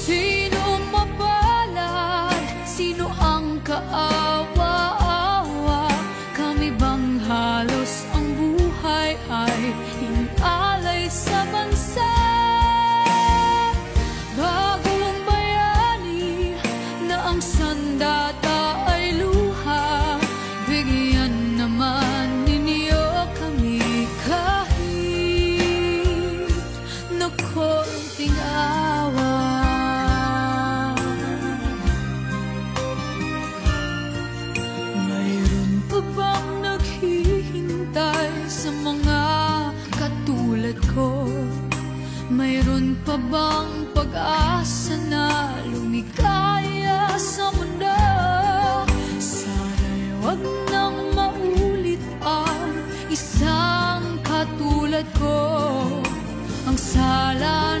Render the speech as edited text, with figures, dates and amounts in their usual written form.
Sino mapalad? Sino ang kaawa-awa? Kami bang halos ang buhay ay inalay sa bansa? Bagong bayani na ang sandata ay luha, bigyan naman ninyo kami kahit na konting awa. Mayroon pa bang naghihintay sa mga katulad ko? Mayroon pa bang pag-asa na lumikaya sa mundo? Sana'y wag nang maulit ang isang katulad ko. Ang sala